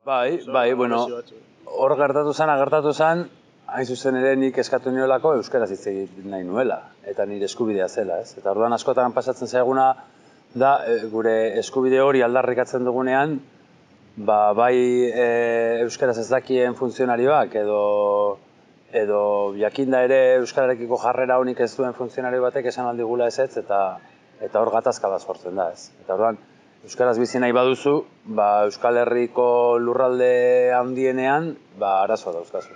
Bai, bueno, hor gertatu zen, hain zuzen ere nik eskatu niolako euskaraz hitz egin nahi nuela, eta nire eskubidea zela, ez? Eta orduan askotan pasatzen zaiguna da, gure eskubide hori aldarrikatzen dugunean, bai euskaraz ez dakien funtzionarioak edo jakinda ere euskararekiko jarrera honik ez duen funtzionario batek esan aldigula ezetz eta hor gatazka bat sortzen da, ez? Eta orduan, euskaraz bizi nahi baduzu, Euskal Herriko lurralde handienean, arazoa dauzkazu.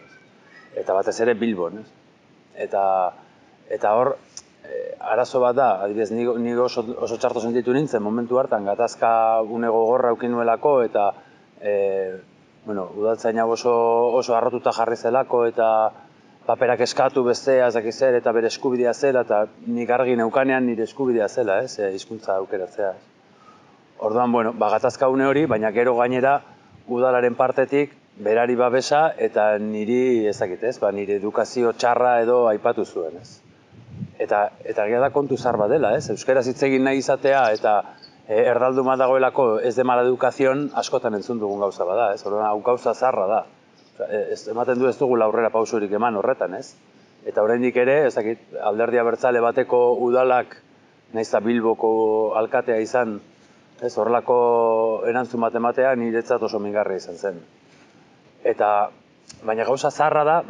Eta batez ere Bilbon, ez? Eta hor, arazo bat da, adibidez, ni oso txarto sentitu nintzen momentu hartan, gatazka une gogorra eukin nuelako, eta udaltzaina oso harrotuta jarri zelako, eta paperak eskatu bestea, ez dakiz zer, eta bere eskubidea zela, eta nik argi neukanean nire eskubidea zela, ez? Hizkuntza aukeratzea. Orduan, gatazka une hori, baina gero gainera udalaren partetik berari babesa eta niri ezakit, ez? Nire edukazio txarra edo aipatu zuen, ez? Eta egia da kontu zar bat dela, ez? Euskaraz hitz egin nahi izatea eta erdalduma dagoelako ez de mala edukazion askotan entzun dugun gauza bada, ez? Orduan, hau gauza zarra da. Ematen du ez dugu aurrera pausurik eman horretan, ez? Eta oraindik ere, ezakit, Alderdi Abertzale bateko udalak, nahiz eta Bilboko alkatea izan, ez, horrelako erantzun bat ematea niretzat oso mingarria izan zen. Baina gauza zaharra da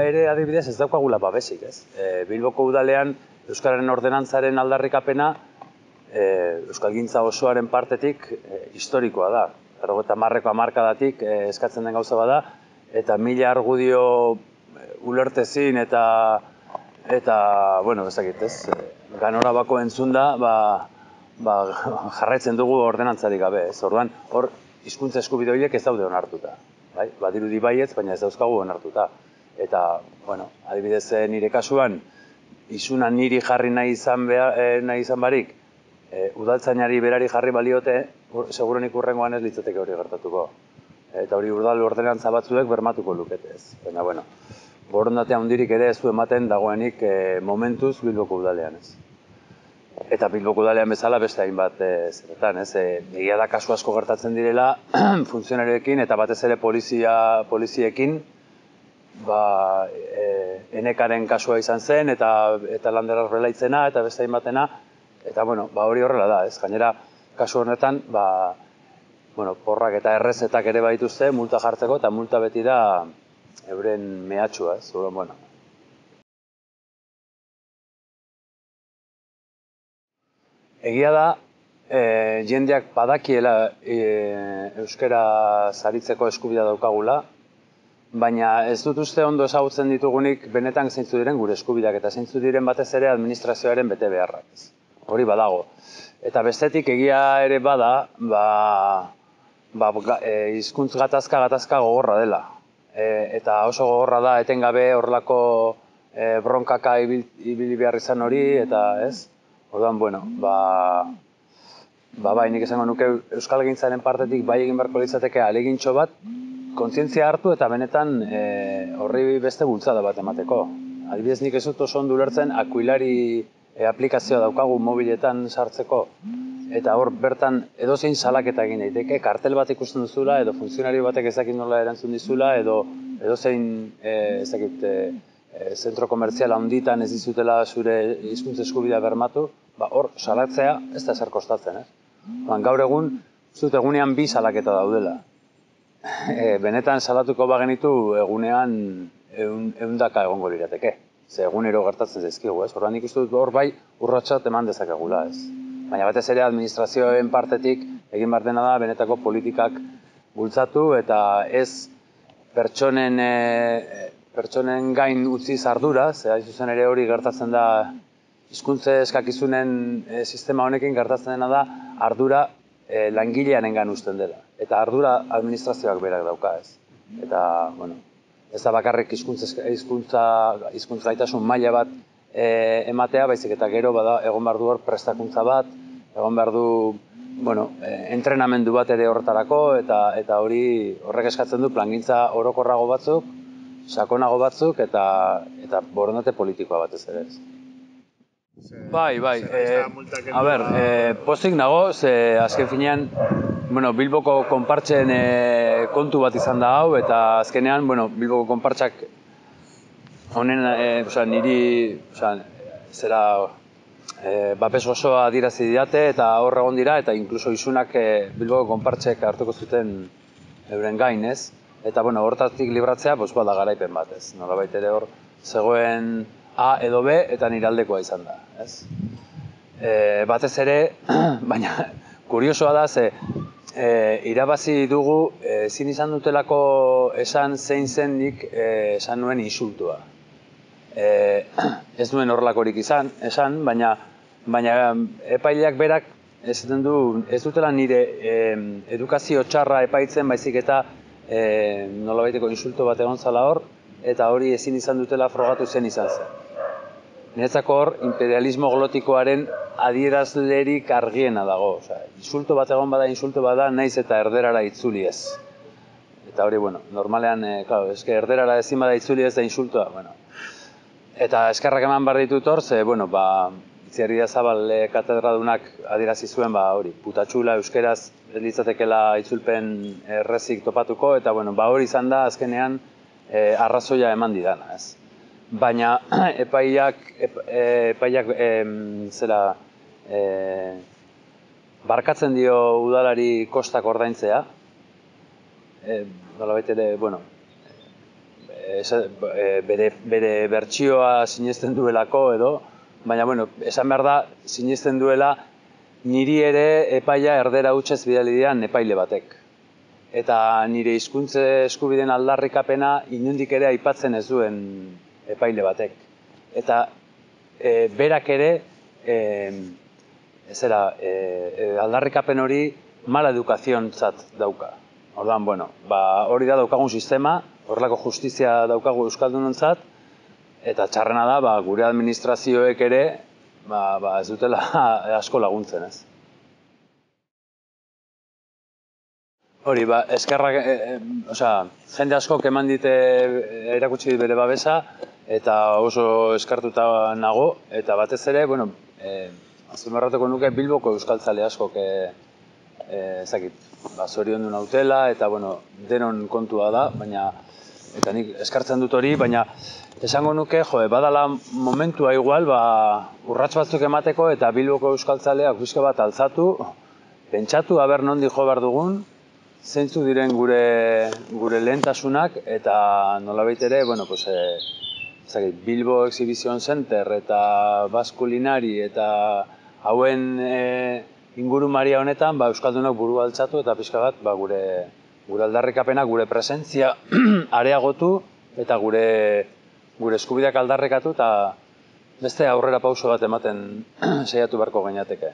ere adibidez ez daukagula babesik, ez? Bilboko udalean Euskararen ordenantzaren aldarrikapena Euskalgintza osoaren partetik historikoa da. 50ko hamarkadatik eskatzen den gauza bada, eta 1000 argudio ulertezin eta ezakit, ez? Ganora bako entzunda, jarraitzen dugu ordenantzarik gabe, ez? Orduan, hor, hizkuntza eskubide horiek ez daude onartuta. Badirudi baietz, baina ez dauzkagu onartuta. Eta, adibidez nire kasuan, izuna niri jarri nahi izan barik, udaltzainari berari jarri baliote, segurenik hurrengoan ez litzateke hori gertatuko. Eta hori udal ordenantza batzuek bermatuko lukete, ez? Baina, borondatea handirik ere ez du ematen dagoenik momentuz Bilboko udalean, ez? Eta Bilboko udalean bezala beste hainbat zeretan, ez? Egia da kasu asko gertatzen direla funtzionarioekin eta batez ere poliziekin, Enekaren kasua izan zen eta Lander Arbelaitzena eta beste hainbatena, eta hori horrela da, ez? Gainera, kasu honetan, porrak eta errezetak ere baituzte multa jartzeko, eta multa beti da euren mehatxua, ez? Egia da, jendeak badakiela euskara zaritzeko eskubidea daukagula, baina ez dut uste ondo ezagutzen ditugunik benetan zeintzu diren gure eskubideak eta zeintzu diren batez ere administrazioaren bete beharrak, ez? Hori badago. Eta bestetik egia ere bada, hizkuntz gatazka gogorra dela. Eta oso gogorra da etengabe horrelako bronkaka ibili behar izan hori, eta ez? Orduan, nik esango nuke Euskalgintzaren partetik bai egin beharko litzateke ahalegintxo bat, kontzientzia hartu eta benetan horri beste bultzada bat emateko. Adibidez, nik ez dut oso ondo ulertzen Akuilari aplikazioa daukagu mobiletan sartzeko, eta hor bertan edozein salaketa egin daiteke, kartel bat ikusten duzula, edo funtzionario batek ezakit nola erantzun dizula, edo edozein zentro komertziala handitan ez dizutela zure hizkuntza eskubidea bermatu, hor salatzea ez da ezer kostatzen, ez? Gaur egun, zut egunean 2 salaketa daudela. Benetan salatuko bagenitu egunean 100 egongo lirateke. Ze egunero gertatzen zaizkigu, ez? Horren ikustu dut hor bai urratsat eman dezakegula, ez? Baina batez ere administrazioen partetik egin behar dena da benetako politikak bultzatu eta ez pertsonen gain utziz ardura, ze hain zuzen ere hori gertatzen da hizkuntza eskakizunen sistema honekin gertatzen dena da ardura langilearengan uzten dela. Eta ardura administrazioak berak dauka, ez? Eta, ez da bakarrik hizkuntza gaitasun maila bat ematea, baizik eta gero egon behar du hor prestakuntza bat, egon behar du entrenamendu bat ere horretarako, eta horrek eskatzen du plangintza orokorrago batzuk, sakonago batzuk, eta borondate politikoa batez ere. Bai. A ber, pozik nago, ze azken finean, Bilboko konpartzen kontu bat izan da hau, eta azkenean, bueno, Bilboko konpartsak honen, niri, babes osoa adierazi didate, eta hor egon dira, eta inkluso isunak Bilboko konpartsek hartuko zuten euren gain, ez? Eta, bueno, hortatik libratzea, bada garaipen bat, ez? Nolabait ere hor, zegoen A edo B, eta nire aldekoa izan da, ez? Batez ere, baina, kuriosoa da, irabazi dugu, ezin izan dutelako esan zein zen nik esan nuen insultua. Ez nuen horrelakorik esan, baina epaileak berak ez dutela nire edukazio txarra epaitzen, baizik eta nolabaiteko insulto bat egon zala hor, eta hori ezin izan dutela frogatu zen izan zen. Niretzako hor, imperialismo glotikoaren adierazlerik argiena dago. Insulto bat egon bada, insulto bada, naiz eta erderara itzuli ez. Eta hori, bueno, normalean, erderara ezin bada itzuli ez da insultoa, bueno. Eta eskerrak eman behar ditut hor, Itziarri Zabal katedradunak adierazi zuen, hori, putatxula, euskeraz, litzatekela itzulpen errezik topatuko, eta, bueno, hori izan da, azkenean, arrazoia eman didana, ez. Baina, epaiak, barkatzen dio udalari kostak ordaintzea, nolabait ere, bueno, bere bertsioa sinesten duelako edo, baina, bueno, esan behar da, sinesten duela, niri ere epaia erdera hutsez bidali dian epaile batek. Eta nire hizkuntze eskubideen aldarrikapena inondik ere aipatzen ez duen epaile batek. Eta berak ere, aldarrikapen hori mala edukaziontzat dauka. Orduan, bueno, hori da daukagun sistema, horrelako justizia daukagu euskaldunontzat, eta txarrena da, gure administrazioek ere, ez dutela asko laguntzen, ez. Hori, eskerrak, jende askok eman dite erakutsi bere babesa, eta oso eskartuta nago, eta batez ere, bueno, azpimarratuko nuke Bilboko euskaltzale askok, zoriondu nautela, eta, bueno, denon kontua da, baina, eta nik eskartzen dut hori, baina esango nuke, badala momentua igual, urrats batzuk emateko, eta Bilboko euskaltzaleak pixka bat altzatu, pentsatu, aber nondi jo behar dugun, zeintzu diren gure lehentasunak, eta nolabait ere, bueno, Bilbo Exhibition Center eta Basque Culinari eta hauen ingurumaria honetan, euskaldunok burua altxatu eta pixka bat, gure aldarrikapena, gure presentzia areagotu eta gure eskubideak aldarrikatu eta beste aurrera pauso bat ematen saiatu beharko gainateke.